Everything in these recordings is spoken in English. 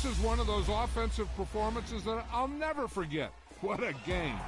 This is one of those offensive performances that I'll never forget. What a game.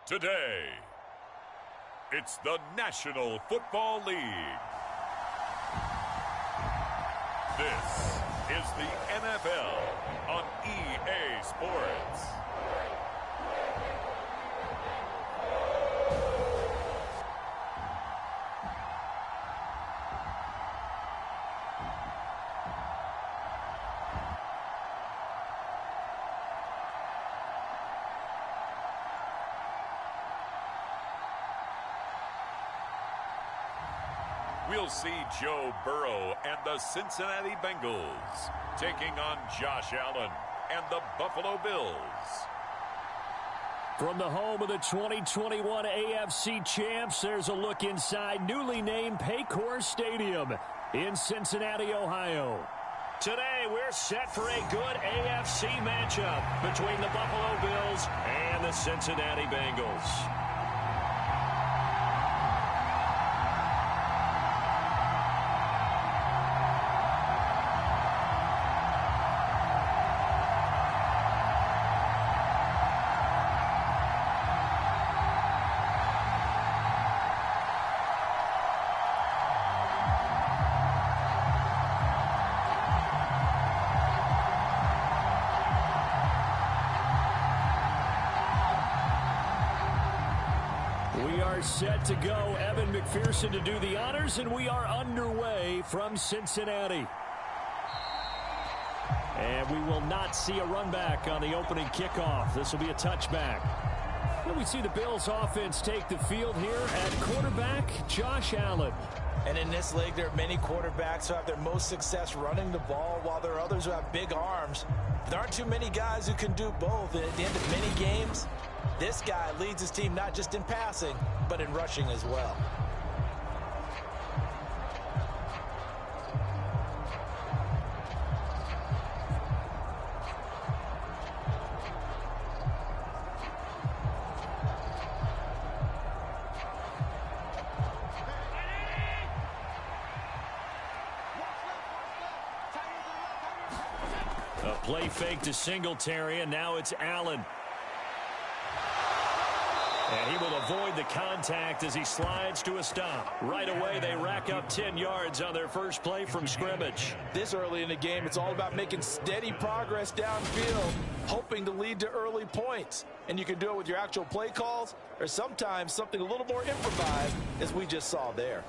Today, it's the National Football League. This is the NFL on EA Sports. We'll see Joe Burrow and the Cincinnati Bengals taking on Josh Allen and the Buffalo Bills. From the home of the 2021 AFC champs, there's a look inside newly named Paycor Stadium in Cincinnati, Ohio. Today, we're set for a good AFC matchup between the Buffalo Bills and the Cincinnati Bengals. Set to go, Evan McPherson to do the honors, and we are underway from Cincinnati. And we will not see a run back on the opening kickoff. This will be a touchback. And we see the Bills offense take the field here at quarterback, Josh Allen. And in this league, there are many quarterbacks who have their most success running the ball, while there are others who have big arms. There aren't too many guys who can do both. And at the end of many games, this guy leads his team not just in passing, but in rushing as well. A play fake to Singletary, and now it's Allen. And he will avoid the contact as he slides to a stop. Right away, they rack up 10 yards on their first play from scrimmage. This early in the game, it's all about making steady progress downfield, hoping to lead to early points. And you can do it with your actual play calls or sometimes something a little more improvised, as we just saw there.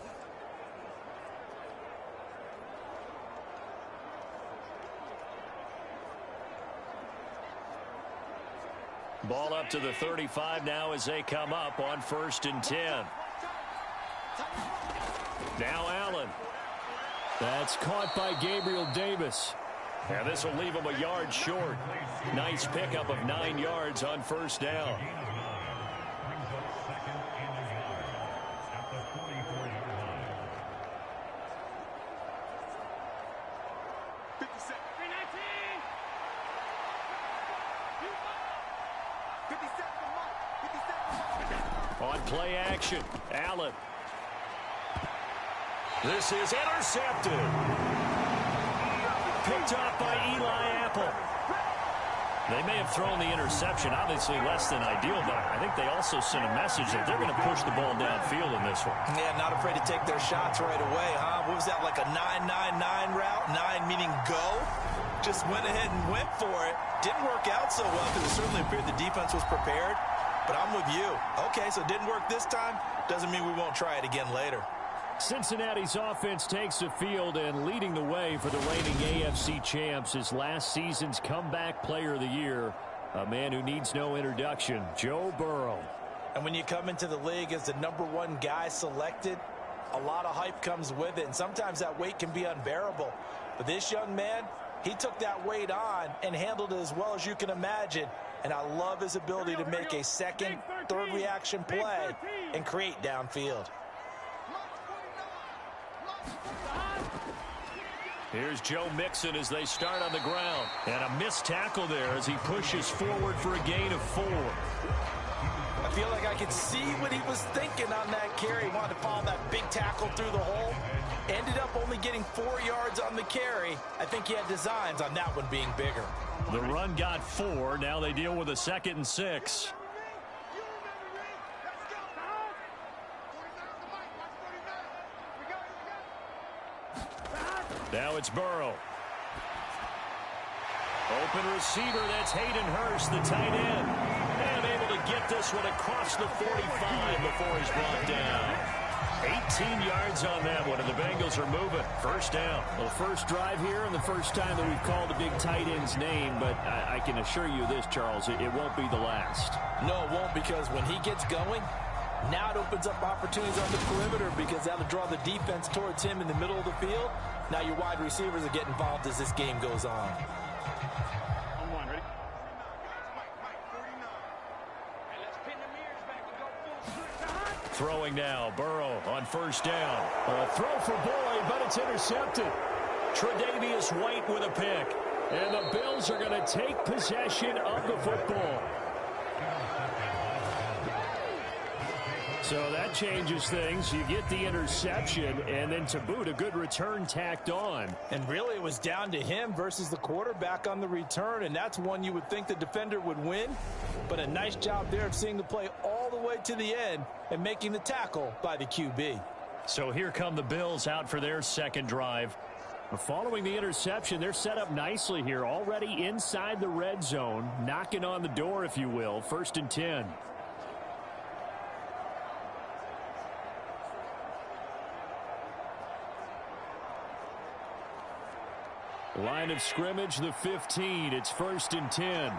Ball up to the 35 now as they come up on 1st and 10. Now Allen. That's caught by Gabriel Davis. And this will leave him a yard short. Nice pickup of 9 yards on 1st down. On play action, Allen. This is intercepted. Picked off by Eli Apple. They may have thrown the interception, obviously less than ideal, but I think they also sent a message that they're going to push the ball downfield in this one. Yeah, not afraid to take their shots right away, huh? What was that, like a 9-9-9 route? 9 meaning go? Just went ahead and went for it. Didn't work out so well because it certainly appeared the defense was prepared. But I'm with you. Okay, so it didn't work this time. Doesn't mean we won't try it again later. Cincinnati's offense takes the field, and leading the way for the reigning AFC champs is last season's comeback player of the year, a man who needs no introduction, Joe Burrow. And when you come into the league as the #1 guy selected, a lot of hype comes with it, and sometimes that weight can be unbearable. But this young man, he took that weight on and handled it as well as you can imagine. And I love his ability to make a second, third reaction play and create downfield. Here's Joe Mixon as they start on the ground. And a missed tackle there as he pushes forward for a gain of 4. I feel like I could see what he was thinking on that carry. He wanted to follow that big tackle through the hole. Ended up only getting 4 yards on the carry. I think he had designs on that one being bigger. The run got 4. Now they deal with a 2nd and 6. Now it's Burrow. Open receiver, that's Hayden Hurst, the tight end. And able to get this one across the 45 before he's brought down. 18 yards on that one, and the Bengals are moving. 1st down. Well, first drive here and the first time that we've called a big tight end's name, but I can assure you this, Charles, it won't be the last. No, it won't, because when he gets going, now it opens up opportunities on the perimeter because that'll draw the defense towards him in the middle of the field. Now your wide receivers are getting involved as this game goes on. Throwing now, Burrow on 1st down. A throw for Boyd, but it's intercepted. Tre'Davious White with a pick. And the Bills are going to take possession of the football. So that changes things. You get the interception, and then to boot, a good return tacked on. And really, it was down to him versus the quarterback on the return, and that's one you would think the defender would win. But a nice job there of seeing the play all the way to the end and making the tackle by the QB. So here come the Bills out for their 2nd drive. Following the interception, they're set up nicely here, already inside the red zone, knocking on the door, if you will. 1st and 10. Line of scrimmage, the 15. It's 1st and 10.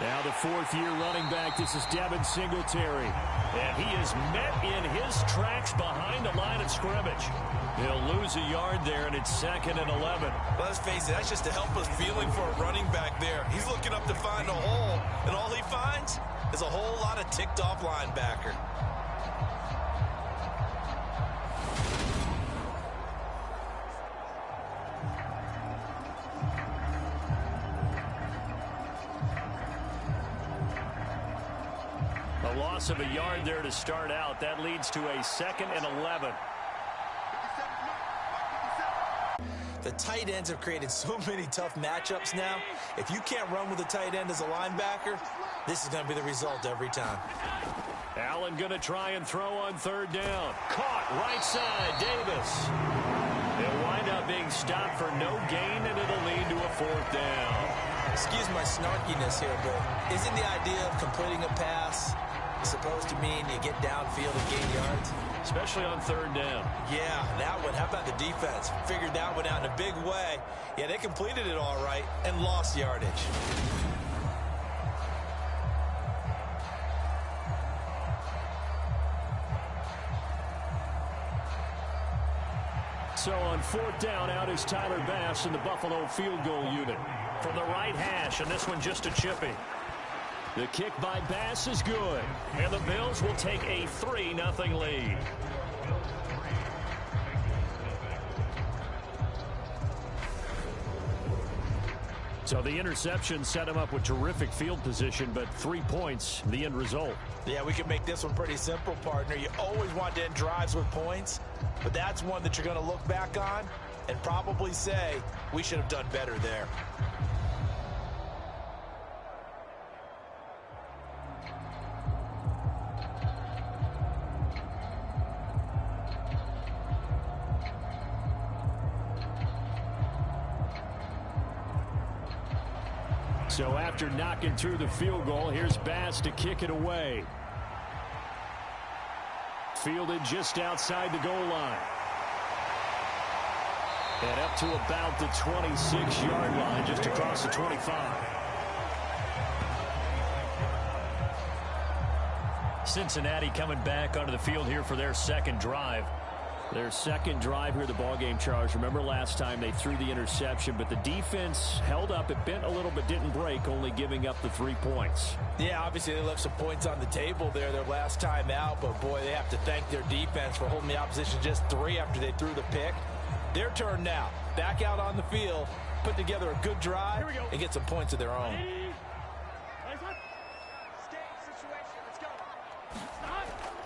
Now the 4th-year running back. This is Devin Singletary. And he is met in his tracks behind the line of scrimmage. He'll lose a yard there, and it's 2nd and 11. Let's face it, that's just a helpless feeling for a running back there. He's looking up to find a hole, and all he finds is a whole lot of ticked-off linebacker. A loss of a yard there to start out. That leads to a 2nd and 11. The tight ends have created so many tough matchups now. If you can't run with a tight end as a linebacker, this is going to be the result every time. Allen going to try and throw on third down. Caught right side, Davis. It'll wind up being stopped for no gain, and it'll lead to a fourth down. Excuse my snarkiness here, but isn't the idea of completing a pass supposed to mean you get downfield and gain yards? Especially on third down. Yeah, that one. How about the defense? Figured that one out in a big way. Yeah, they completed it all right and lost yardage. So on fourth down, out is Tyler Bass in the Buffalo field goal unit. From the right hash, and this one just a chippy. The kick by Bass is good, and the Bills will take a 3-0 lead. So the interception set him up with terrific field position, but 3 points, the end result. Yeah, we can make this one pretty simple, partner. You always want to end drives with points, but that's one that you're going to look back on and probably say, we should have done better there. So after knocking through the field goal, here's Bass to kick it away. Fielded just outside the goal line. And up to about the 26-yard line, just across the 25. Cincinnati coming back onto the field here for their second drive. Their second drive here of the ballgame, Charles. Remember last time they threw the interception, but the defense held up. It bent a little but didn't break, only giving up the 3 points. Yeah, obviously they left some points on the table there their last time out, but boy, they have to thank their defense for holding the opposition just 3 after they threw the pick. Their turn now. Back out on the field, put together a good drive, and get some points of their own.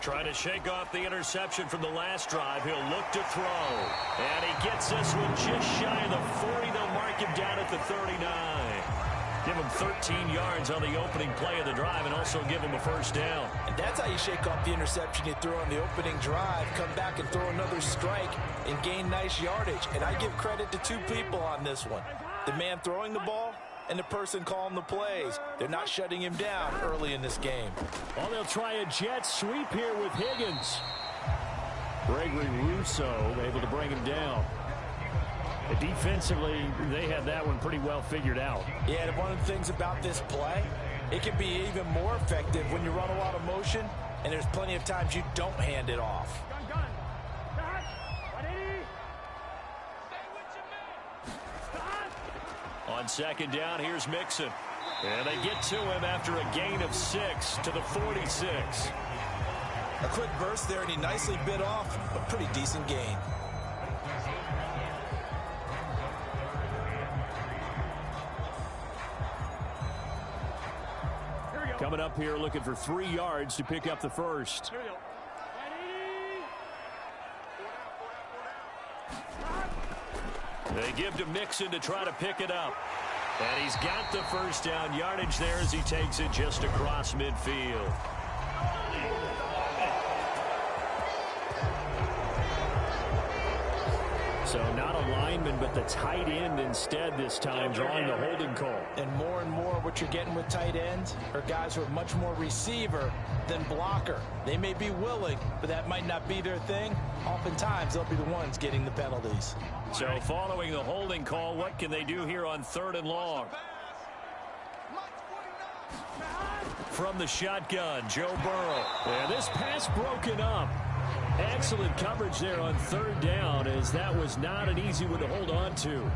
Trying to shake off the interception from the last drive. He'll look to throw. And he gets this one just shy of the 40. They'll mark him down at the 39. Give him 13 yards on the opening play of the drive and also give him a first down. And that's how you shake off the interception you threw on the opening drive. Come back and throw another strike and gain nice yardage. And I give credit to 2 people on this one. The man throwing the ball and the person calling the plays. They're not shutting him down early in this game. Well, they'll try a jet sweep here with Higgins. Gregory Rousseau able to bring him down. Defensively, they had that one pretty well figured out. Yeah, and one of the things about this play, it can be even more effective when you run a lot of motion, and there's plenty of times you don't hand it off. On second down, here's Mixon. And they get to him after a gain of 6 to the 46. A quick burst there, and he nicely bit off a pretty decent gain. Coming up here looking for 3 yards to pick up the first. They give to Mixon to try to pick it up. And he's got the first down yardage there as he takes it just across midfield. So not a lineman, but the tight end instead this time, drawing the holding call. And more what you're getting with tight ends are guys who are much more receiver than blocker. They may be willing, but that might not be their thing. Oftentimes, they'll be the ones getting the penalties. So following the holding call, what can they do here on 3rd and long? From the shotgun, Joe Burrow. And this pass broken up. Excellent coverage there on 3rd down, as that was not an easy one to hold on to.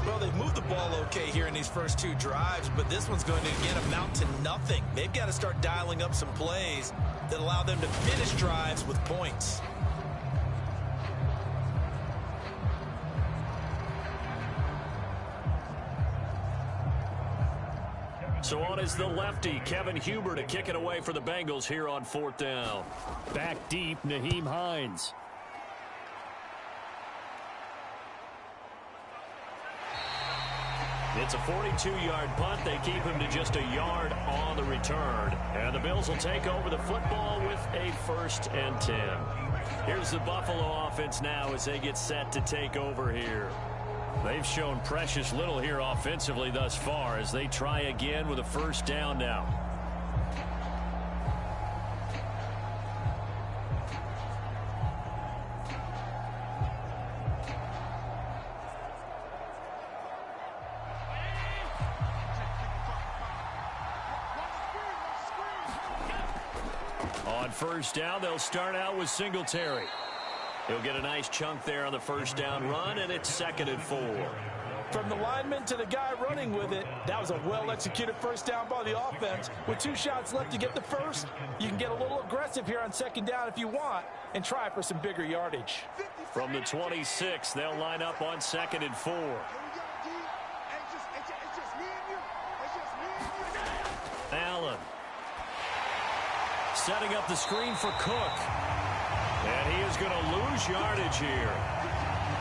Well, they've moved the ball okay here in these first 2 drives, but this one's going to again amount to nothing. They've got to start dialing up some plays that allow them to finish drives with points. So on is the lefty, Kevin Huber, to kick it away for the Bengals here on 4th down. Back deep, Nyheim Hines. It's a 42-yard punt. They keep him to just a yard on the return. And the Bills will take over the football with a 1st and 10. Here's the Buffalo offense now as they get set to take over here. They've shown precious little here offensively thus far as they try again with a 1st down now. On 1st down, they'll start out with Singletary. He'll get a nice chunk there on the 1st down run, and it's 2nd and 4. From the lineman to the guy running with it, that was a well-executed 1st down by the offense. With 2 shots left to get the 1st, you can get a little aggressive here on 2nd down if you want and try for some bigger yardage. From the 26, they'll line up on 2nd and 4. Allen. Setting up the screen for Cook. And he is going to lose yardage here.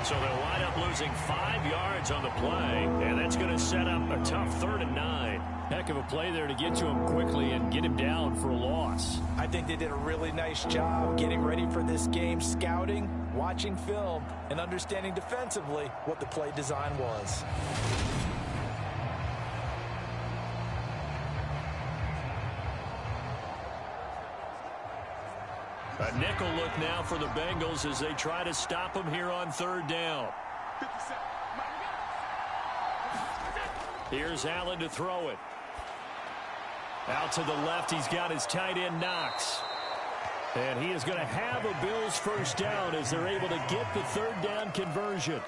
So they'll wind up losing 5 yards on the play. And that's going to set up a tough 3rd and 9. Heck of a play there to get to him quickly and get him down for a loss. I think they did a really nice job getting ready for this game, scouting, watching film, and understanding defensively what the play design was. A nickel look now for the Bengals as they try to stop him here on 3rd down. Here's Allen to throw it. Out to the left, he's got his tight end Knox. And he is going to have a Bills 1st down as they're able to get the 3rd down conversion.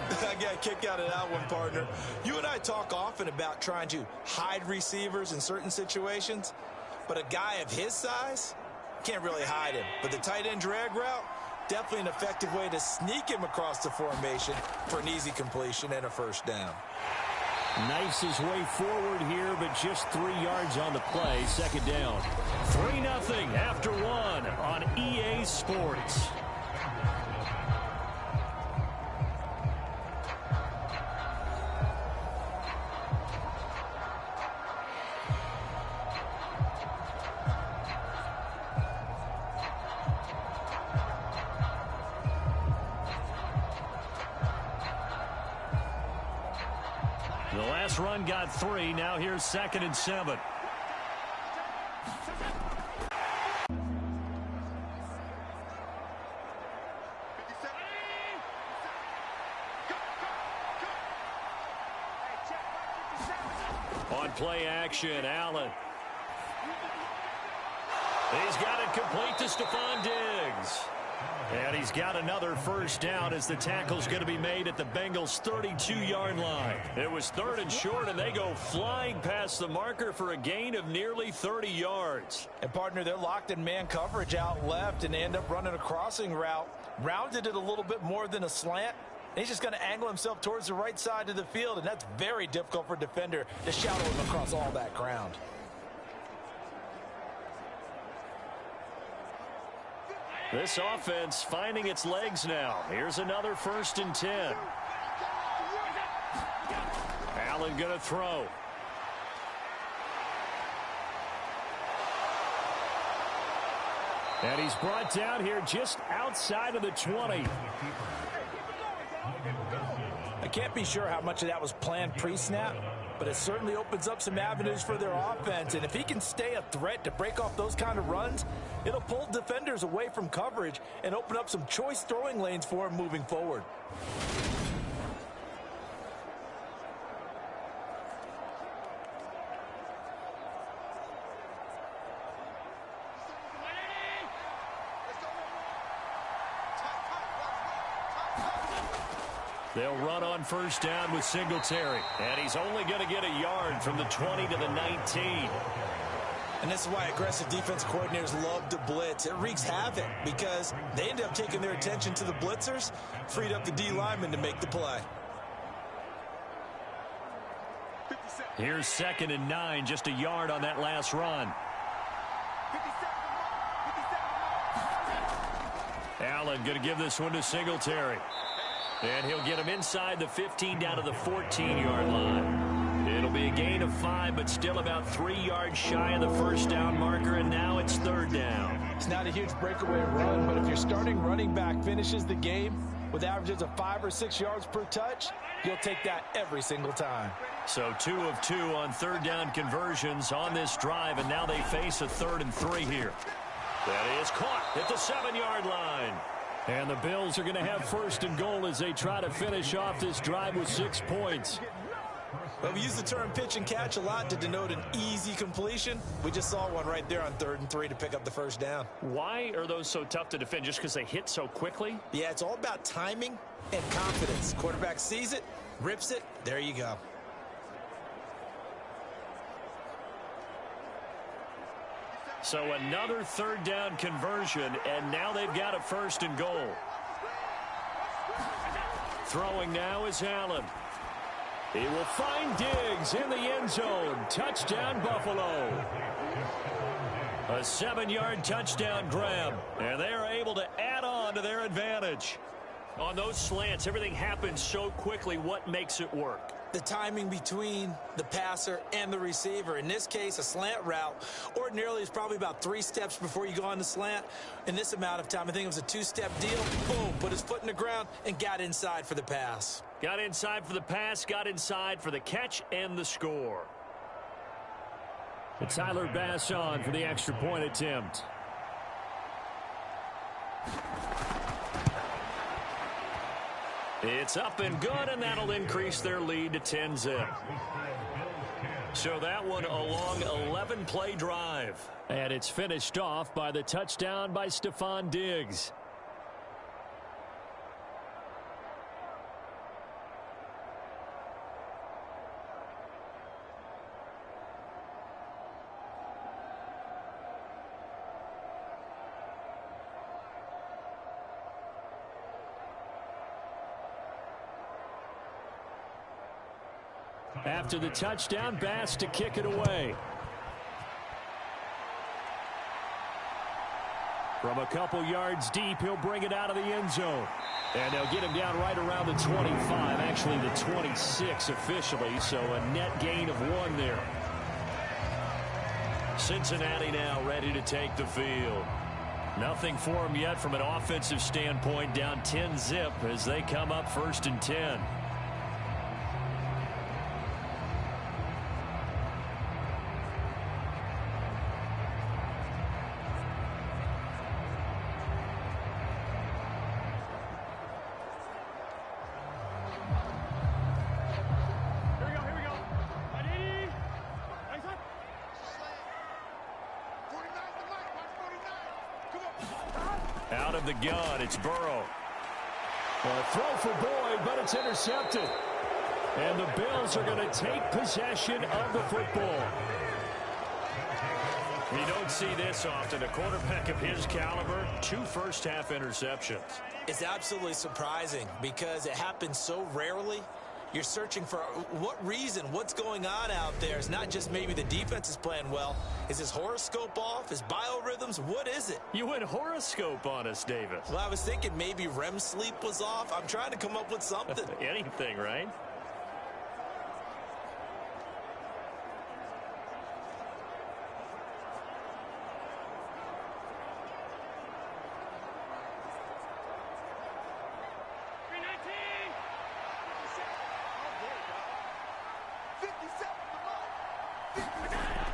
I got a kick out of that one, partner. You and I talk often about trying to hide receivers in certain situations, but a guy of his size can't really hide him. But the tight end drag route, definitely an effective way to sneak him across the formation for an easy completion and a 1st down. Knifes his way forward here, but just 3 yards on the play. 2nd down. 3-0 after 1 on EA Sports. The last run got 3. Now here's 2nd and 7. On play action, Allen. He's got it complete to Stephon Diggs. And he's got another 1st down as the tackle's going to be made at the Bengals' 32-yard line. It was 3rd and short, and they go flying past the marker for a gain of nearly 30 yards. And, partner, they're locked in man coverage out left, and they end up running a crossing route. Rounded it a little bit more than a slant. And he's just going to angle himself towards the right side of the field, and that's very difficult for a defender to shadow him across all that ground. This offense finding its legs now. Here's another 1st and 10. Allen going to throw. And he's brought down here just outside of the 20. I can't be sure how much of that was planned pre-snap, but it certainly opens up some avenues for their offense. And if he can stay a threat to break off those kind of runs, it'll pull defenders away from coverage and open up some choice throwing lanes for him moving forward. They'll run on 1st down with Singletary. And he's only going to get a yard from the 20 to the 19. And this is why aggressive defense coordinators love to blitz. It wreaks havoc because they end up taking their attention to the blitzers, freed up the D lineman to make the play. Here's 2nd and 9, just a yard on that last run. Allen going to give this one to Singletary. And he'll get him inside the 15 down to the 14-yard line. It'll be a gain of 5, but still about 3 yards shy of the first down marker, and now it's 3rd down. It's not a huge breakaway run, but if your starting running back finishes the game with averages of 5 or 6 yards per touch, you'll take that every single time. So 2 of 2 on 3rd down conversions on this drive, and now they face a 3rd and 3 here. That is caught at the 7-yard line. And the Bills are going to have 1st and goal as they try to finish off this drive with 6 points. Well, we use the term pitch and catch a lot to denote an easy completion. We just saw one right there on 3rd and 3 to pick up the 1st down. Why are those so tough to defend? Just because they hit so quickly? Yeah, it's all about timing and confidence. Quarterback sees it, rips it, there you go. So another 3rd down conversion, and now they've got a 1st and goal. Throwing now is Allen. He will find Diggs in the end zone. Touchdown, Buffalo. A 7-yard touchdown grab, and they are able to add on to their advantage. On those slants, everything happens so quickly. What makes it work? The timing between the passer and the receiver. In this case, a slant route ordinarily is probably about 3 steps before you go on the slant. In this amount of time, I think it was a 2-step deal. Boom, put his foot in the ground and got inside for the pass. Got inside for the pass, got inside for the catch and the score. And Tyler Bass on for the extra point attempt. It's up and good, and that'll increase their lead to 10-zip. So that one a long 11-play drive. And it's finished off by the touchdown by Stephon Diggs. After the touchdown, Bass to kick it away. From a couple yards deep, he'll bring it out of the end zone. And they'll get him down right around the 25, actually the 26 officially, so a net gain of 1 there. Cincinnati now ready to take the field. Nothing for them yet from an offensive standpoint, down 10-zip as they come up 1st and 10. Out of the gun, it's Burrow. A throw for Boyd, but it's intercepted. And the Bills are going to take possession of the football. You don't see this often. A quarterback of his caliber, 2 first-half interceptions. It's absolutely surprising because it happens so rarely. You're searching for what reason, what's going on out there. It's not just maybe the defense is playing well. Is his horoscope off? His biorhythms? What is it? You went horoscope on us, Davis. Well, I was thinking maybe REM sleep was off. I'm trying to come up with something. Anything, right?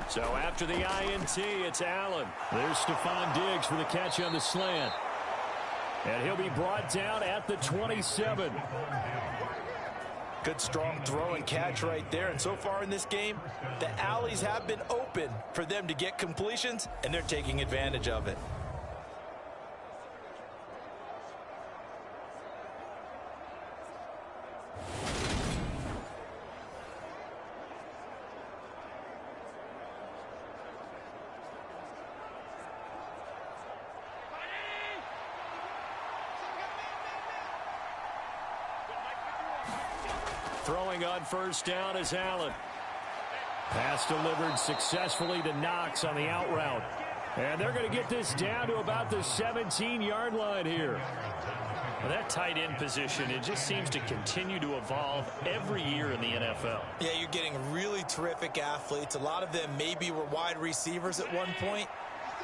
So after the INT, it's Allen. There's Stephon Diggs for the catch on the slant. And he'll be brought down at the 27. Good strong throw and catch right there. And so far in this game, the alleys have been open for them to get completions, and they're taking advantage of it. Throwing on 1st down is Allen. Pass delivered successfully to Knox on the out route. And they're going to get this down to about the 17-yard line here. Well, that tight end position, it just seems to continue to evolve every year in the NFL. Yeah, you're getting really terrific athletes. A lot of them maybe were wide receivers at one point.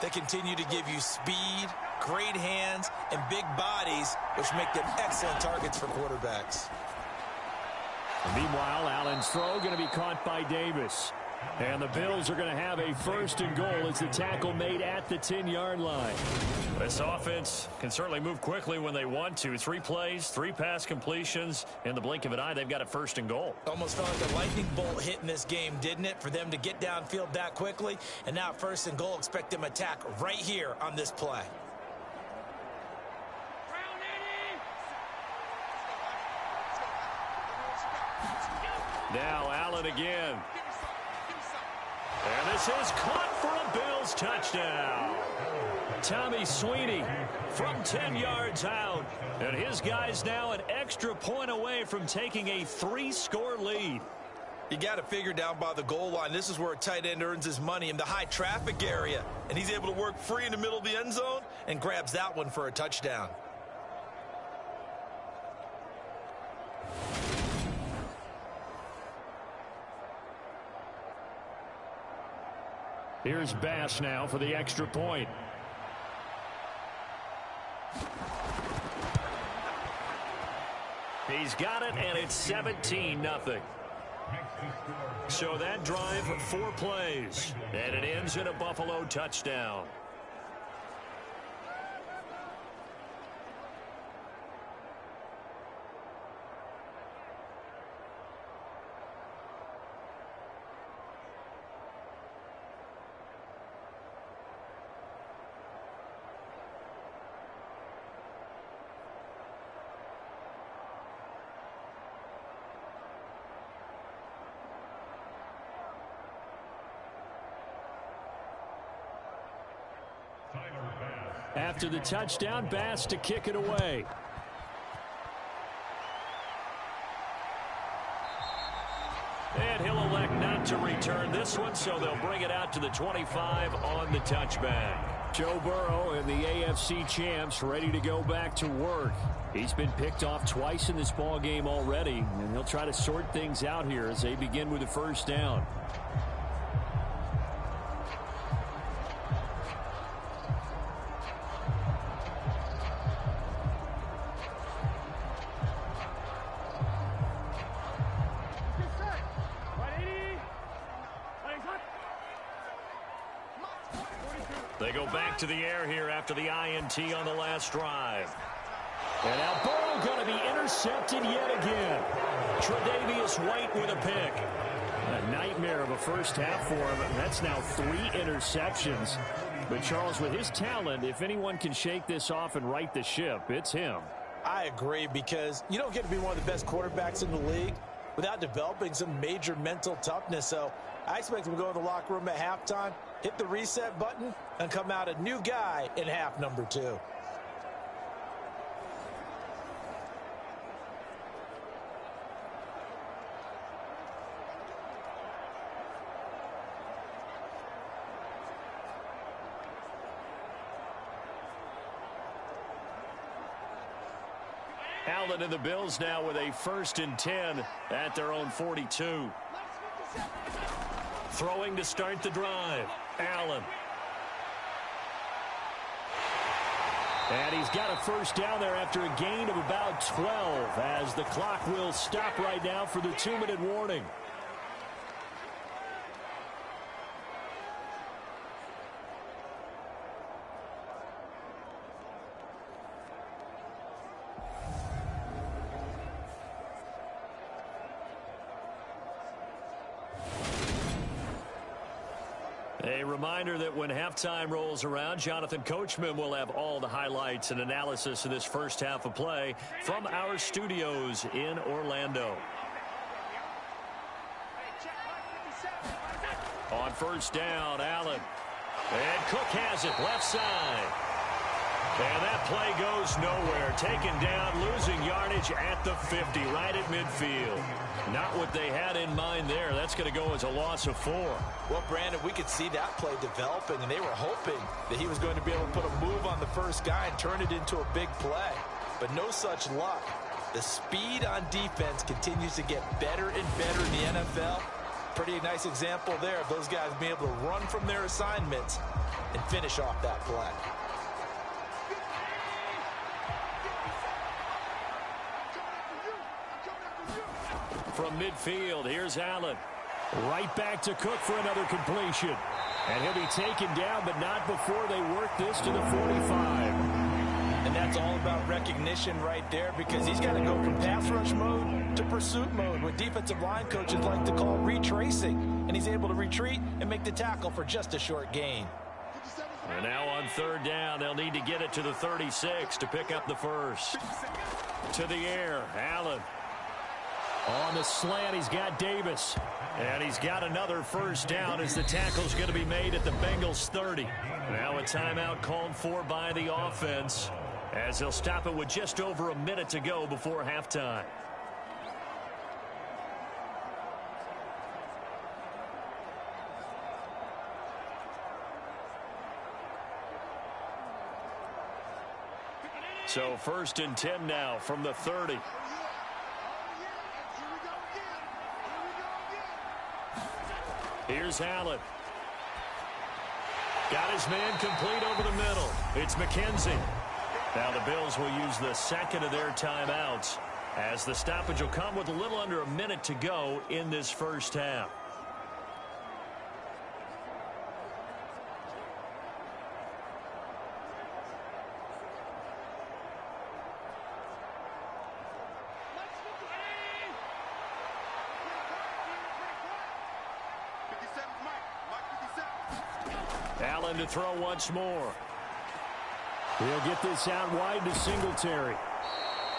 They continue to give you speed, great hands, and big bodies, which make them excellent targets for quarterbacks. Meanwhile, Allen's throw going to be caught by Davis. And the Bills are going to have a first and goal as the tackle made at the 10-yard line. This offense can certainly move quickly when they want to. 3 plays, 3 pass completions. In the blink of an eye, they've got a first and goal. Almost felt like a lightning bolt hit in this game, didn't it? For them to get downfield that quickly. And now first and goal, expect them to attack right here on this play. Now Allen again. And this is caught for a Bills touchdown. Tommy Sweeney From 10 yards out. And his guy's now an extra point away from taking a 3-score lead. You got to figure down by the goal line. This is where a tight end earns his money, in the high traffic area. And he's able to work free in the middle of the end zone and grabs that one for a touchdown. Here's Bass now for the extra point. He's got it, and it's 17-0. So that drive, 4 plays, and it ends in a Buffalo touchdown. After the touchdown, Bass to kick it away. And he'll elect not to return this one, so they'll bring it out to the 25 on the touchback. Joe Burrow and the AFC champs ready to go back to work. He's been picked off twice in this ball game already, and he'll try to sort things out here as they begin with the first down. They go back to the air here after the INT on the last drive. And now Burrow going to be intercepted yet again. Tre'Davious White with a pick. A nightmare of a first half for him. That's now 3 interceptions. But Charles, with his talent, if anyone can shake this off and right the ship, it's him. I agree, because you don't get to be one of the best quarterbacks in the league without developing some major mental toughness. So I expect him to go in the locker room at halftime, hit the reset button, and come out a new guy in half number 2. Allen and the Bills now with a 1st and 10 at their own 42. Throwing to start the drive. Allen. And he's got a first down there after a gain of about 12 as the clock will stop right now for the 2-minute warning. A reminder that when halftime rolls around, Jonathan Coachman will have all the highlights and analysis of this first half of play from our studios in Orlando. On first down, Allen. And Cook has it left side. And that play goes nowhere. Taken down, losing yardage at the 50, right at midfield. Not what they had in mind there. That's going to go as a loss of 4. Well, Brandon, we could see that play developing, and they were hoping that he was going to be able to put a move on the first guy and turn it into a big play. But no such luck. The speed on defense continues to get better and better in the NFL. Pretty nice example there of those guys being able to run from their assignments and finish off that play. From midfield, here's Allen. Right back to Cook for another completion. And he'll be taken down, but not before they work this to the 45. And that's all about recognition right there, because he's got to go from pass rush mode to pursuit mode, what defensive line coaches like to call retracing. And he's able to retreat and make the tackle for just a short gain. And now on 3rd down, they'll need to get it to the 36 to pick up the first. To the air, Allen. On the slant, he's got Davis. And he's got another first down as the tackle's going to be made at the Bengals 30. Now a timeout called for by the offense, as they'll stop it with just over a minute to go before halftime. So 1st and 10 now from the 30. Here's Allen. Got his man complete over the middle. It's McKenzie. Now the Bills will use the second of their timeouts, as the stoppage will come with a little under a minute to go in this first half. Allen to throw once more. He'll get this out wide to Singletary.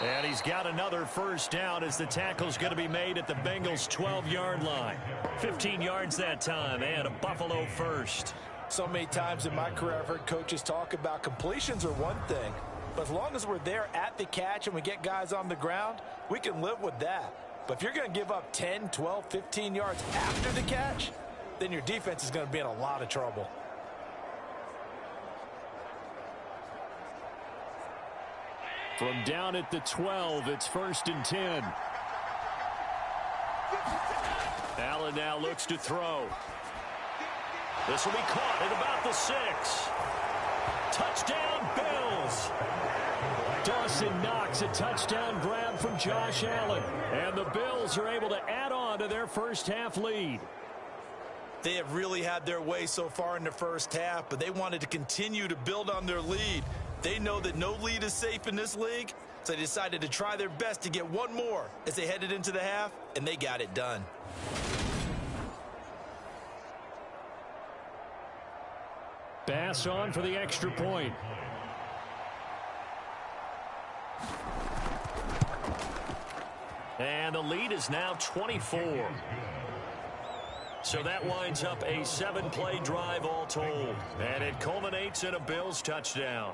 And he's got another first down as the tackle's going to be made at the Bengals' 12-yard line. 15 yards that time, and a Buffalo first. So many times in my career I've heard coaches talk about completions are one thing, but as long as we're there at the catch and we get guys on the ground, we can live with that. But if you're going to give up 10, 12, 15 yards after the catch, then your defense is going to be in a lot of trouble. From down at the 12, it's 1st and 10. Allen now looks to throw. This will be caught at about the 6. Touchdown, Bills. Dawson Knox, a touchdown grab from Josh Allen. And the Bills are able to add on to their first half lead. They have really had their way so far in the first half, but they wanted to continue to build on their lead. They know that no lead is safe in this league, so they decided to try their best to get one more as they headed into the half, and they got it done. Pass on for the extra point. And the lead is now 24. So that winds up a 7-play drive all told. And it culminates in a Bills touchdown.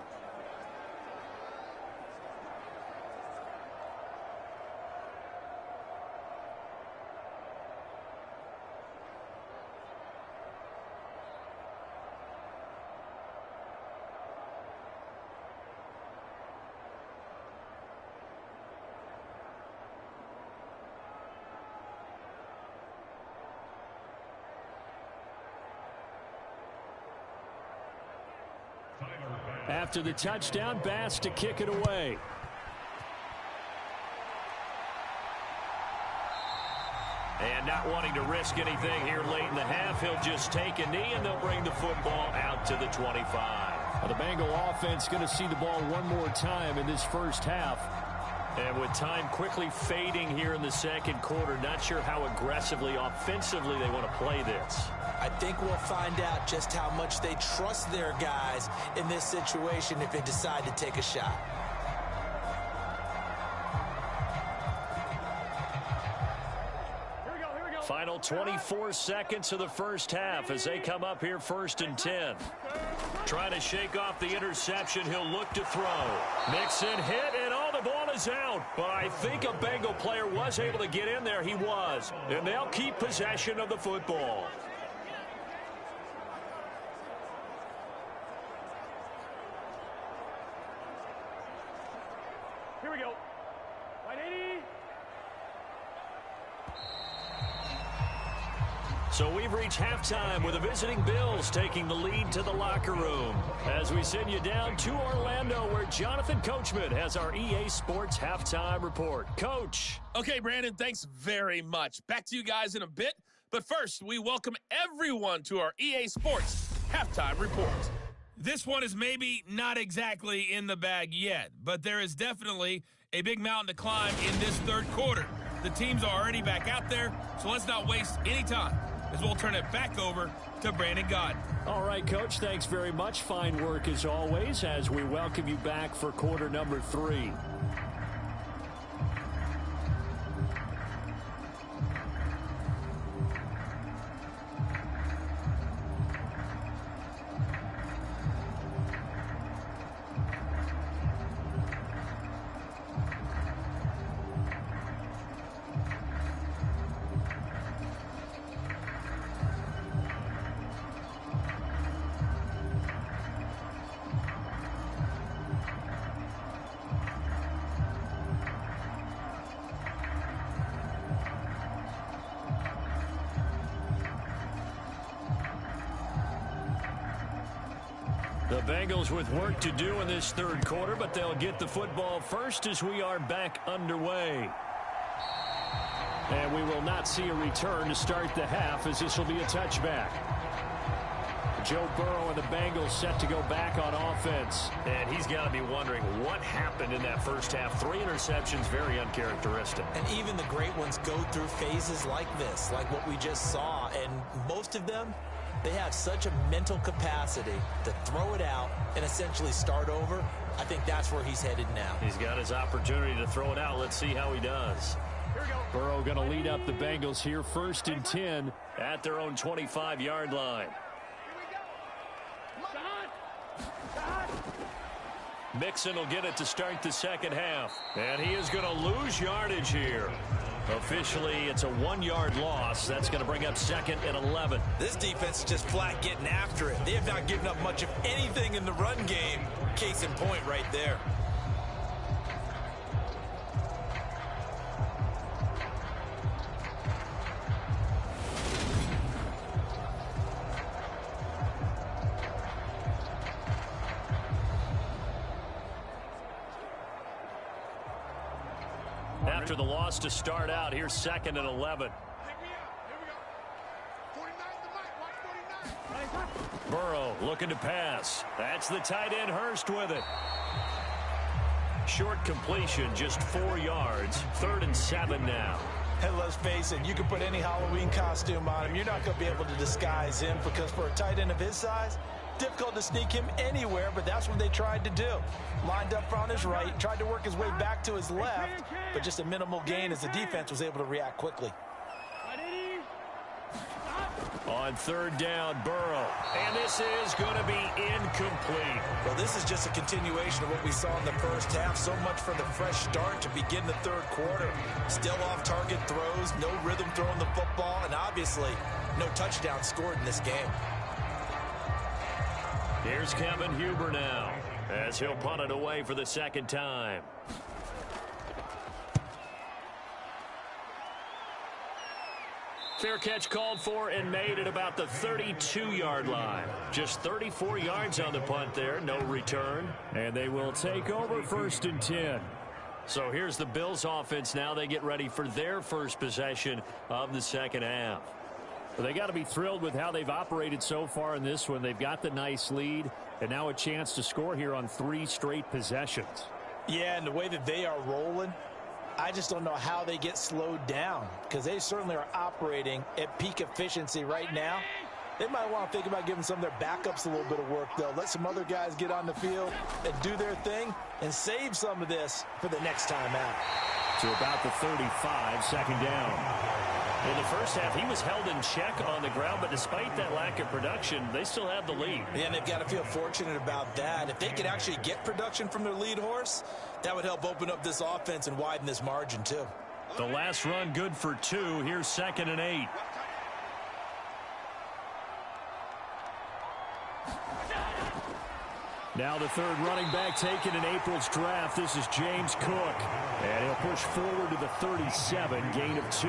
After the touchdown, Bass to kick it away. And not wanting to risk anything here late in the half, he'll just take a knee, and they'll bring the football out to the 25. Well, the Bengal offense going to see the ball one more time in this first half. And with time quickly fading here in the second quarter, not sure how aggressively, offensively they want to play this. I think we'll find out just how much they trust their guys in this situation if they decide to take a shot. Final 24 seconds of the first half as they come up here 1st and 10. Trying to shake off the interception. He'll look to throw. Mixon hit, and the ball is out. But I think a Bengal player was able to get in there. He was. And they'll keep possession of the football. Here we go. 180. So we've reached halftime with the visiting Bills taking the lead to the locker room. As we send you down to Orlando, where Jonathan Coachman has our EA Sports halftime report. Coach. Okay, Brandon, thanks very much. Back to you guys in a bit. But first, we welcome everyone to our EA Sports halftime report. This one is maybe not exactly in the bag yet, but there is definitely a big mountain to climb in this third quarter. The teams are already back out there, so let's not waste any time, as we'll turn it back over to Brandon Gaudin. All right, Coach, thanks very much. Fine work as always as we welcome you back for quarter number 3. The Bengals with work to do in this third quarter, but they'll get the football first as we are back underway. And we will not see a return to start the half, as this will be a touchback. Joe Burrow and the Bengals set to go back on offense. And he's got to be wondering what happened in that first half. 3 interceptions, very uncharacteristic. And even the great ones go through phases like this, like what we just saw. And most of them, they have such a mental capacity to throw it out and essentially start over. I think that's where he's headed now. He's got his opportunity to throw it out. Let's see how he does. Burrow going to lead up the Bengals here, 1st and 10 at their own 25-yard line. Mixon will get it to start the second half. And he is going to lose yardage here. Officially, it's a 1-yard loss. That's going to bring up 2nd and 11. This defense is just flat getting after it. They have not given up much of anything in the run game. Case in point right there. After the loss to start out, here's 2nd and 11. Burrow looking to pass. That's the tight end Hurst with it. Short completion, just 4 yards. 3rd and 7 now. And let's face it, you can put any Halloween costume on him. You're not going to be able to disguise him, because for a tight end of his size, difficult to sneak him anywhere, but that's what they tried to do. Lined up on his right, tried to work his way back to his left, but just a minimal gain as the defense was able to react quickly. On 3rd down, Burrow. And this is going to be incomplete. Well, this is just a continuation of what we saw in the first half. So much for the fresh start to begin the third quarter. Still off-target throws, no rhythm throwing the football, and obviously no touchdown scored in this game. Here's Kevin Huber now, as he'll punt it away for the 2nd time. Fair catch called for and made at about the 32-yard line. Just 34 yards on the punt there, no return. And they will take over 1st and 10. So here's the Bills offense now. They get ready for their first possession of the second half. Well, they got to be thrilled with how they've operated so far in this one. They've got the nice lead, and now a chance to score here on 3 straight possessions. Yeah, and the way that they are rolling, I just don't know how they get slowed down, because they certainly are operating at peak efficiency right now. They might want to think about giving some of their backups a little bit of work, though. Let some other guys get on the field and do their thing and save some of this for the next time out. to about the 35, second down. In the first half, he was held in check on the ground, but despite that lack of production, they still have the lead. Yeah, and they've got to feel fortunate about that. If they could actually get production from their lead horse, that would help open up this offense and widen this margin, too. The last run good for 2. Here's 2nd and 8. Now the third running back taken in April's draft. This is James Cook. And he'll push forward to the 37, gain of 2.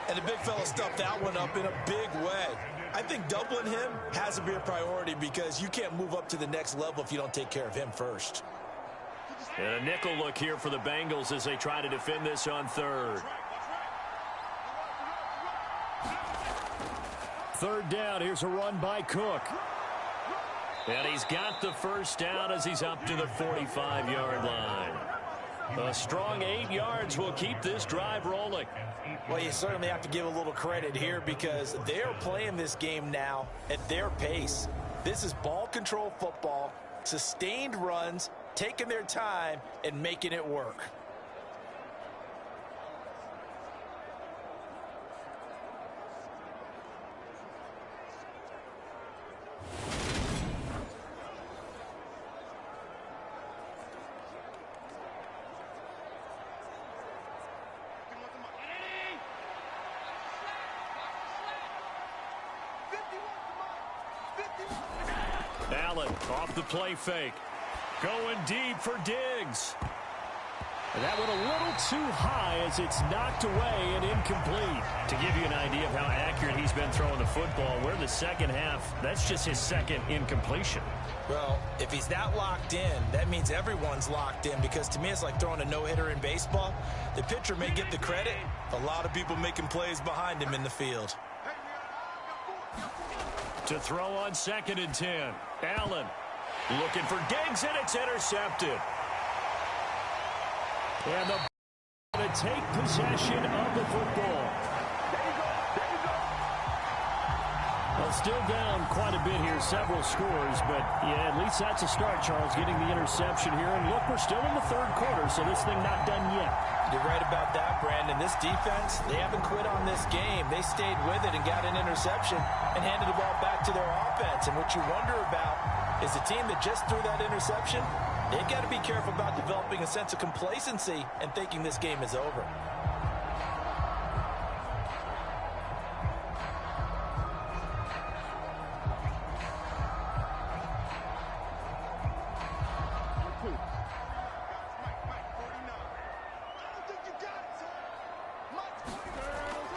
And the big fella stuffed that one up in a big way. I think doubling him has to be a priority because you can't move up to the next level if you don't take care of him first. And a nickel look here for the Bengals as they try to defend this on third. Third down, here's a run by Cook. And he's got the first down as he's up to the 45-yard line. A strong 8 yards will keep this drive rolling. Well, you certainly have to give a little credit here because they're playing this game now at their pace. This is ball control football, sustained runs, taking their time and making it work. Allen off the play fake. Going deep for Diggs. And that went a little too high as it's knocked away and incomplete. To give you an idea of how accurate he's been throwing the football, we're in the second half. That's just his second incompletion. Well, if he's that locked in, that means everyone's locked in because to me it's like throwing a no-hitter in baseball. The pitcher may get the credit. A lot of people making plays behind him in the field. To throw on 2nd and 10. Allen looking for Diggs, and it's intercepted. And the going to take possession of the football. Well, still down quite a bit here, several scores, but yeah, at least that's a start, Charles, getting the interception here. And look, we're still in the third quarter, so this thing not done yet. You're right about that, Brandon. This defense, they haven't quit on this game. They stayed with it and got an interception and handed the ball back to their offense. And what you wonder about is the team that just threw that interception, they've got to be careful about developing a sense of complacency and thinking this game is over.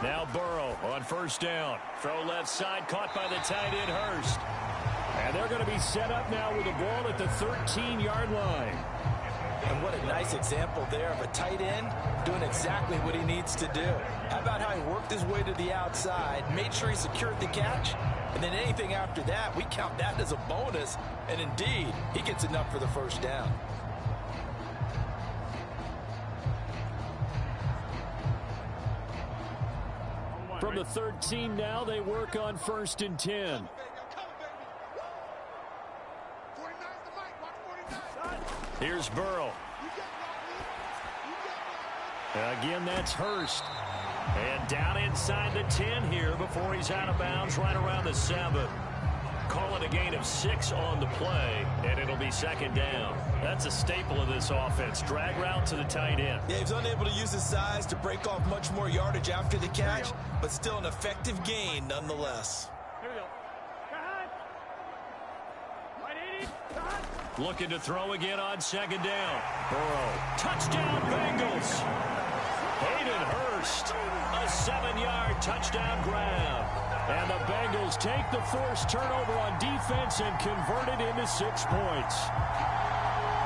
Now Burrow on first down. Throw left side, caught by the tight end Hurst. And they're going to be set up now with the ball at the 13-yard line. And what a nice example there of a tight end doing exactly what he needs to do. How about how he worked his way to the outside, made sure he secured the catch, and then anything after that, we count that as a bonus. And indeed, he gets enough for the first down. From the 13 now, they work on 1st and 10. Here's Burrow. Again, that's Hurst. And down inside the 10 here before he's out of bounds right around the 7. Call it a gain of 6 on the play, and it'll be 2nd down. That's a staple of this offense. Drag route to the tight end. Yeah, he's unable to use his size to break off much more yardage after the catch, but still an effective gain nonetheless. Looking to throw again on 2nd down. Burrow. Touchdown, Bengals. Hayden Hurst. A 7-yard touchdown grab. And the Bengals take the forced turnover on defense and convert it into 6 points.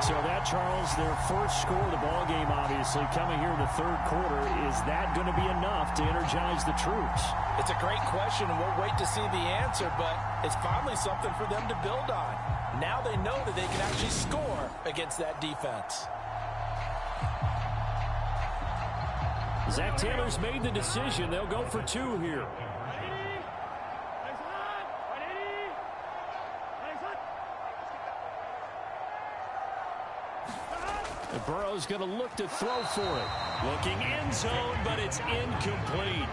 So that, Charles, their first score of the ball game, obviously, coming here in the third quarter. Is that going to be enough to energize the troops? It's a great question, and we'll wait to see the answer, but it's finally something for them to build on. Now they know that they can actually score against that defense. Zach Taylor's made the decision. They'll go for 2 here. Burrow's going to look to throw for it. Looking end zone, but it's incomplete.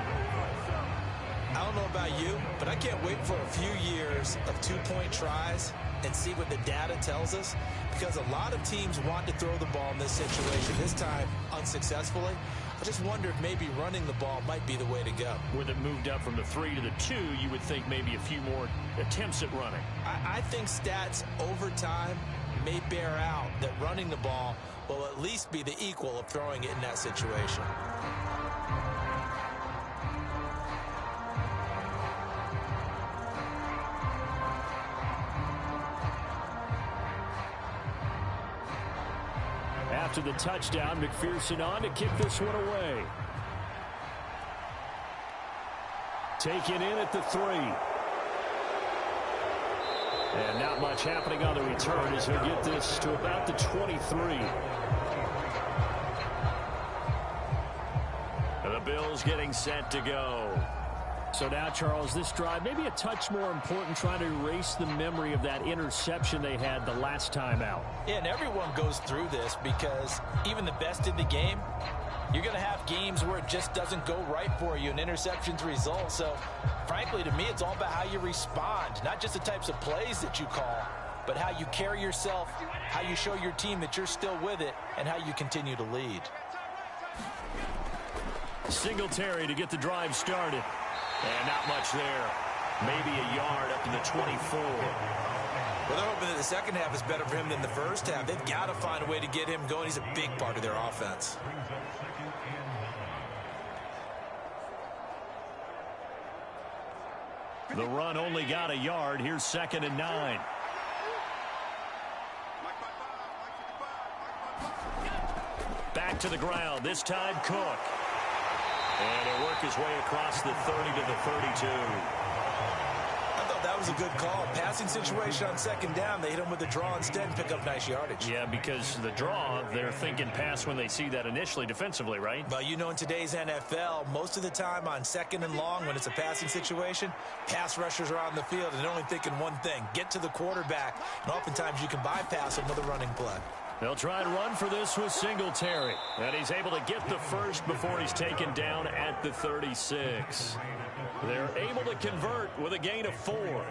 I don't know about you, but I can't wait for a few years of two-point tries and see what the data tells us, because a lot of teams want to throw the ball in this situation, this time unsuccessfully. I just wonder if maybe running the ball might be the way to go. With it moved up from the 3 to the 2, you would think maybe a few more attempts at running. I think stats over time may bear out that running the ball will at least be the equal of throwing it in that situation. After the touchdown, McPherson on to kick this one away. Taken in at the 3. And not much happening on the return as he'll get this to about the 23. The Bills getting set to go. So now, Charles, this drive maybe a touch more important, trying to erase the memory of that interception they had the last time out. Yeah, and everyone goes through this because even the best in the game, you're going to have games where it just doesn't go right for you and interceptions result. So, frankly, to me, it's all about how you respond, not just the types of plays that you call, but how you carry yourself, how you show your team that you're still with it, and how you continue to lead. Singletary to get the drive started. And not much there. Maybe a yard up to the 24. Well, they're hoping that the second half is better for him than the first half. They've got to find a way to get him going. He's a big part of their offense. The run only got a yard. Here's 2nd and 9. Back to the ground. This time Cook. And he'll work his way across the 30 to the 32. I thought that was a good call. Passing situation on 2nd down. They hit him with the draw instead and pick up nice yardage. Yeah, because the draw, they're thinking pass when they see that initially defensively, right? But you know, in today's NFL, most of the time on 2nd and long, when it's a passing situation, pass rushers are on the field and they're only thinking one thing: get to the quarterback. And oftentimes you can bypass them with a running play. They'll try and run for this with Singletary. And he's able to get the first before he's taken down at the 36. They're able to convert with a gain of 4.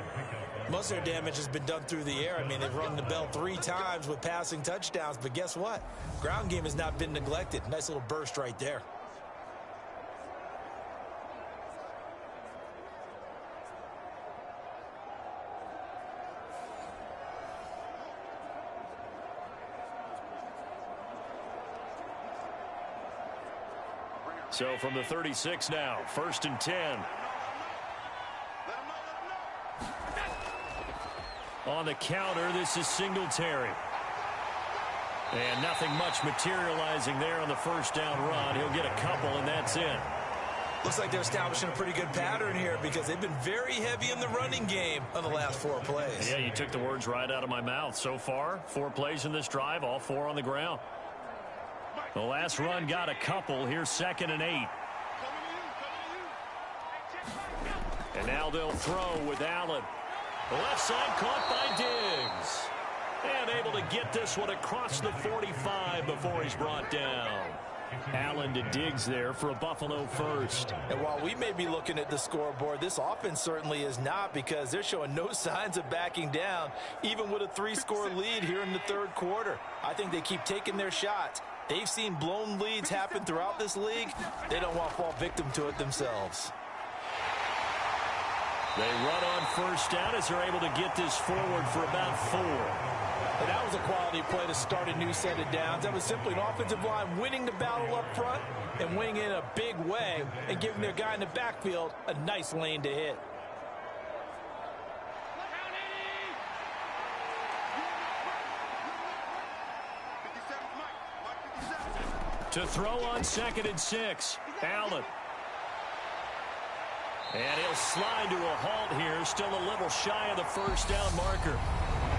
Most of their damage has been done through the air. I mean, they've rung the bell 3 times with passing touchdowns. But guess what? Ground game has not been neglected. Nice little burst right there. So from the 36 now, 1st and 10. On the counter, this is Singletary. And nothing much materializing there on the first down run. He'll get a couple, and that's it. Looks like they're establishing a pretty good pattern here because they've been very heavy in the running game on the last 4 plays. Yeah, you took the words right out of my mouth. So far, 4 plays in this drive, all 4 on the ground. The last run got a couple. Here's 2nd and 8. And now they'll throw with Allen. The left side caught by Diggs. And able to get this one across the 45 before he's brought down. Allen to Diggs there for a Buffalo first. And while we may be looking at the scoreboard, this offense certainly is not, because they're showing no signs of backing down, even with a 3-score lead here in the 3rd quarter. I think they keep taking their shots. They've seen blown leads happen throughout this league. They don't want to fall victim to it themselves. They run on first down as they're able to get this forward for about 4. And that was a quality play to start a new set of downs. That was simply an offensive line winning the battle up front and winning in a big way and giving their guy in the backfield a nice lane to hit. To throw on 2nd and 6, Allen. And he'll slide to a halt here, still a little shy of the first down marker.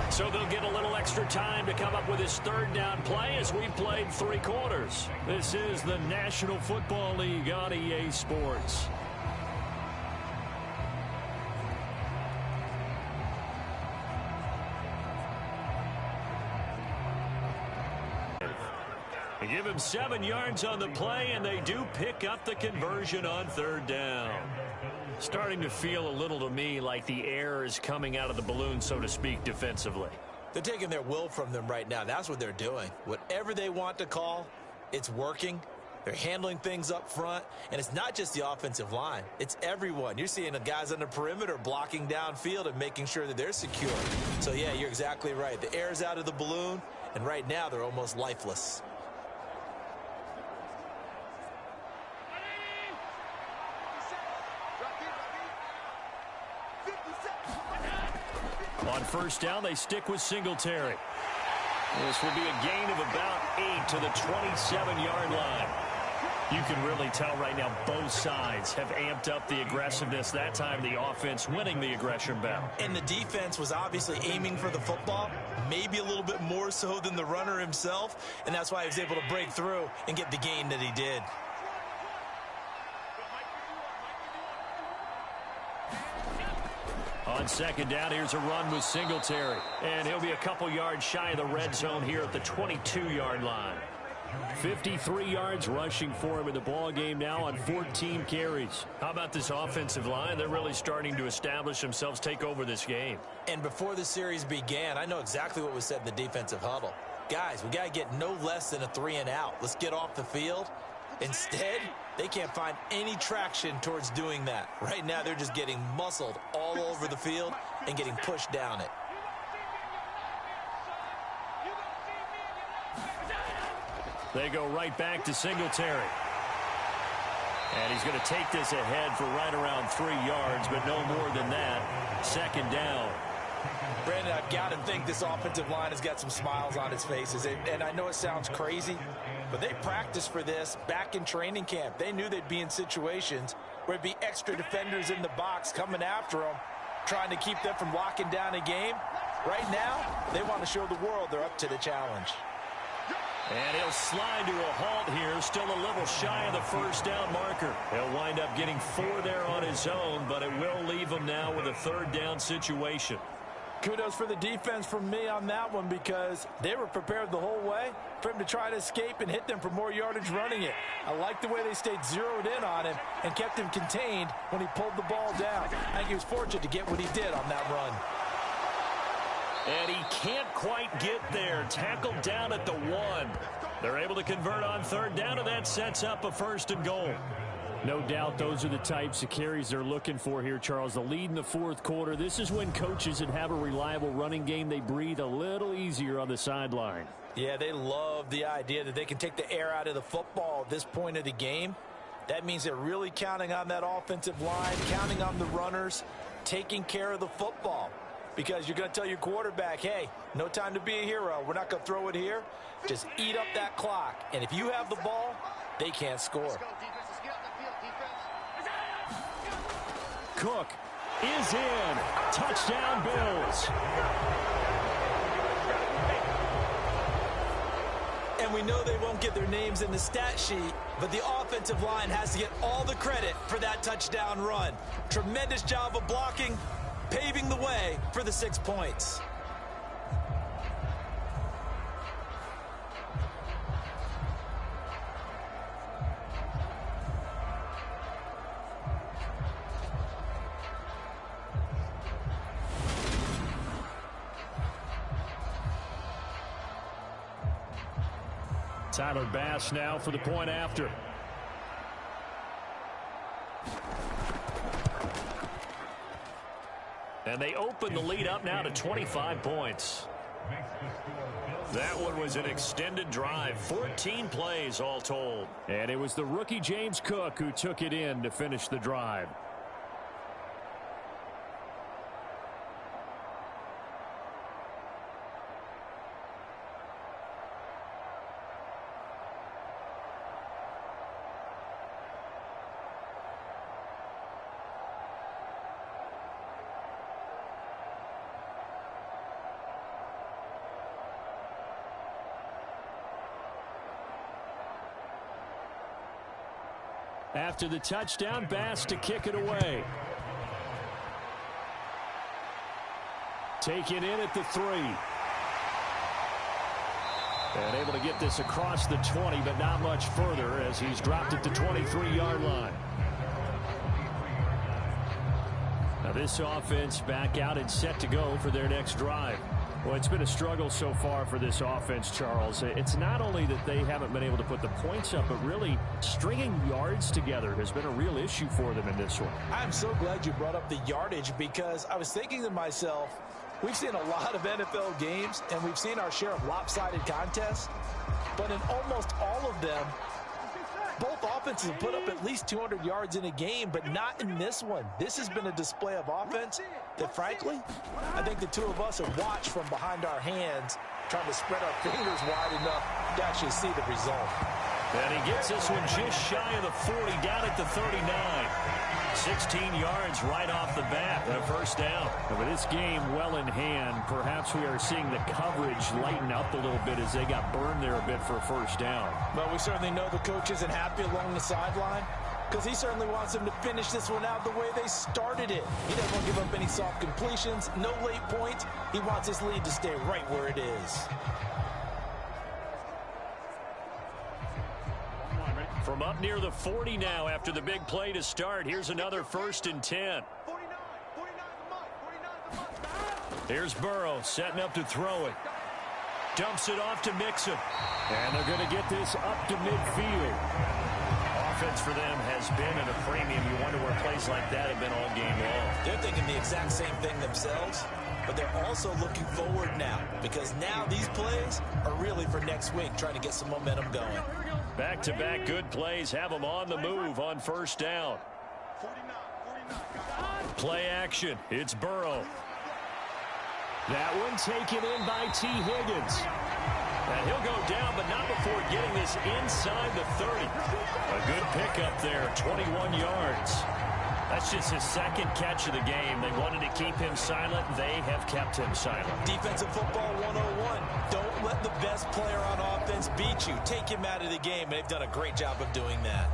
So they'll get a little extra time to come up with his 3rd down play as we've played 3 quarters. This is the National Football League on EA Sports. give him 7 yards on the play, and they do pick up the conversion on 3rd down. Starting to feel a little to me like the air is coming out of the balloon, so to speak, defensively. They're taking their will from them right now. That's what they're doing. Whatever they want to call, it's working. They're handling things up front, and it's not just the offensive line. It's everyone. You're seeing the guys on the perimeter blocking downfield and making sure that they're secure. So, yeah, you're exactly right. The air's out of the balloon, and right now they're almost lifeless. On 1st down, they stick with Singletary. This will be a gain of about 8 to the 27-yard line. You can really tell right now both sides have amped up the aggressiveness. That time the offense winning the aggression battle. And the defense was obviously aiming for the football, maybe a little bit more so than the runner himself, and that's why he was able to break through and get the gain that he did. On 2nd down, here's a run with Singletary. And he'll be a couple yards shy of the red zone here at the 22-yard line. 53 yards rushing for him in the ball game now on 14 carries. How about this offensive line? They're really starting to establish themselves, take over this game. And before the series began, I know exactly what was said in the defensive huddle. Guys, we got to get no less than a 3-and-out. Let's get off the field. Instead, they can't find any traction towards doing that. Right now, they're just getting muscled all over the field and getting pushed down it. They go right back to Singletary. And he's going to take this ahead for right around 3 yards, but no more than that. 2nd down. Brandon, I've got to think this offensive line has got some smiles on its faces. And I know it sounds crazy, but they practiced for this back in training camp. They knew they'd be in situations where it'd be extra defenders in the box coming after them, trying to keep them from locking down a game. Right now, they want to show the world they're up to the challenge. And he'll slide to a halt here, still a little shy of the 1st down marker. He'll wind up getting 4 there on his own, but it will leave him now with a 3rd down situation. Kudos for the defense from me on that one, because they were prepared the whole way for him to try to escape and hit them for more yardage running it. I like the way they stayed zeroed in on him and kept him contained when he pulled the ball down. I think he was fortunate to get what he did on that run. And he can't quite get there. Tackled down at the 1. They're able to convert on 3rd down, and that sets up a 1st and goal. No doubt those are the types of carries they're looking for here, Charles. The lead in the 4th quarter. This is when coaches that have a reliable running game, they breathe a little easier on the sideline. Yeah, they love the idea that they can take the air out of the football at this point of the game. That means they're really counting on that offensive line, counting on the runners, taking care of the football. Because you're going to tell your quarterback, hey, no time to be a hero. We're not going to throw it here. Just eat up that clock. And if you have the ball, they can't score. Cook is in. Touchdown, Bills. And we know they won't get their names in the stat sheet, but the offensive line has to get all the credit for that touchdown run. Tremendous job of blocking, paving the way for the 6 points. Tyler Bass now for the point after. And they open the lead up now to 25 points. That one was an extended drive, 14 plays all told. And it was the rookie James Cook who took it in to finish the drive. After the touchdown, Bass to kick it away. Taken in at the 3. And able to get this across the 20, but not much further as he's dropped it to 23-yard line. Now this offense back out and set to go for their next drive. Well, it's been a struggle so far for this offense, Charles. It's not only that they haven't been able to put the points up, but really stringing yards together has been a real issue for them in this one. I'm so glad you brought up the yardage because I was thinking to myself, we've seen a lot of NFL games, and we've seen our share of lopsided contests, but in almost all of them, both offenses have put up at least 200 yards in a game, but not in this one. This has been a display of offense that, frankly, I think the two of us have watched from behind our hands, trying to spread our fingers wide enough to actually see the result. And he gets this one just shy of the 40, down at the 39. 16 yards right off the bat and a first down. And with this game well in hand, perhaps we are seeing the coverage lighten up a little bit as they got burned there a bit for a first down. But we certainly know the coach isn't happy along the sideline because he certainly wants them to finish this one out the way they started it. He doesn't want to give up any soft completions, no late points. He wants his lead to stay right where it is. From up near the 40 now after the big play to start. Here's another 1st and 10. Here's Burrow setting up to throw it. Dumps it off to Mixon. And they're going to get this up to midfield. Offense for them has been at a premium. You wonder where plays like that have been all game long. They're thinking the exact same thing themselves, but they're also looking forward now because now these plays are really for next week, trying to get some momentum going. Back-to-back good plays have them on the move on first down. Play action. It's Burrow. That one taken in by T. Higgins. And he'll go down, but not before getting this inside the 30. A good pickup there, 21 yards. That's just his second catch of the game. They wanted to keep him silent. They have kept him silent. Defensive football 101. Don't let the best player on offense beat you. Take him out of the game. They've done a great job of doing that.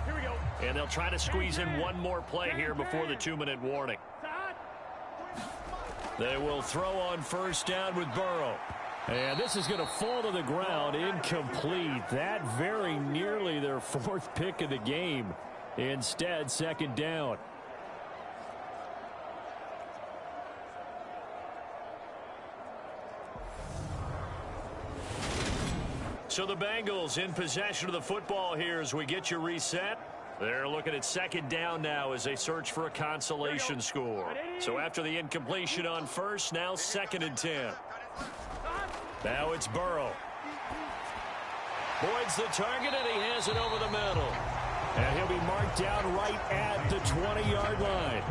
Here we go. And they'll try to squeeze in one more play here before the 2-minute warning. They will throw on first down with Burrow. And this is going to fall to the ground, incomplete. That very nearly their 4th pick of the game. Instead, 2nd down. So the Bengals in possession of the football here as we get you reset. They're looking at 2nd down now as they search for a consolation score. So after the incompletion on first, now 2nd and 10. Now it's Burrow. Boyd's the target, and he has it over the middle. And he'll be marked down right at the 20-yard line.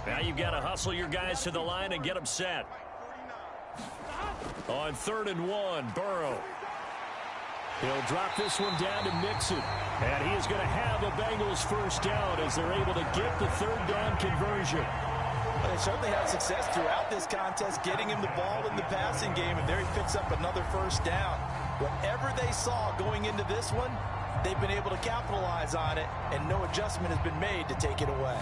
Now you've got to hustle your guys to the line and get them set. On 3rd and 1, Burrow. He'll drop this one down to Mixon. And he is going to have a Bengals first down as they're able to get the 3rd down conversion. They certainly had success throughout this contest, getting him the ball in the passing game, and there he picks up another first down. Whatever they saw going into this one, they've been able to capitalize on it, and no adjustment has been made to take it away.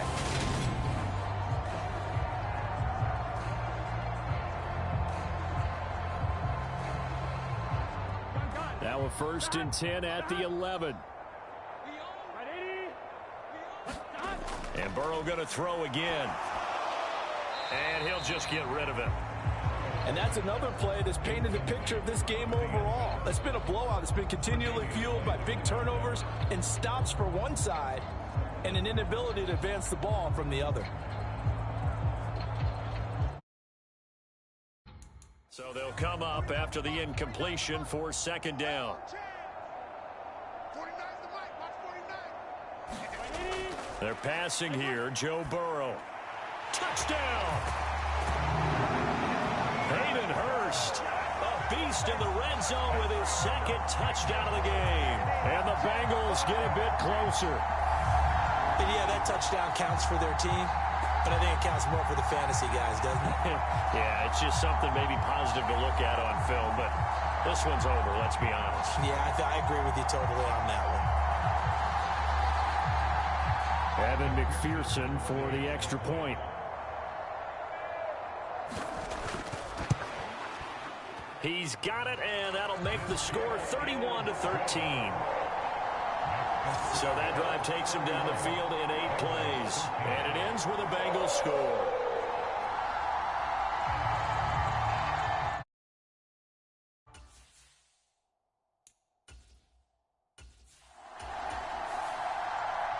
Now a 1st and 10 at the 11. And Burrow going to throw again. And he'll just get rid of it. And that's another play that's painted the picture of this game overall. It's been a blowout. It's been continually fueled by big turnovers and stops for one side and an inability to advance the ball from the other. So they'll come up after the incompletion for 2nd down. They're passing here. Joe Burrow. Touchdown! Hayden Hurst, a beast in the red zone with his 2nd touchdown of the game. And the Bengals get a bit closer. And yeah, that touchdown counts for their team. But I think it counts more for the fantasy guys, doesn't it? Yeah, it's just something maybe positive to look at on film, but this one's over, let's be honest. Yeah, I agree with you totally on that one. Evan McPherson for the extra point. He's got it, and that'll make the score 31-13. So that drive takes him down the field in 8 plays. And it ends with a Bengals score.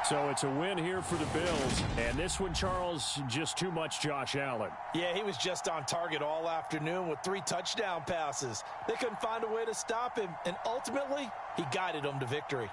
So it's a win here for the Bills. And this one, Charles, just too much Josh Allen. Yeah, he was just on target all afternoon with 3 touchdown passes. They couldn't find a way to stop him, and ultimately, he guided them to victory.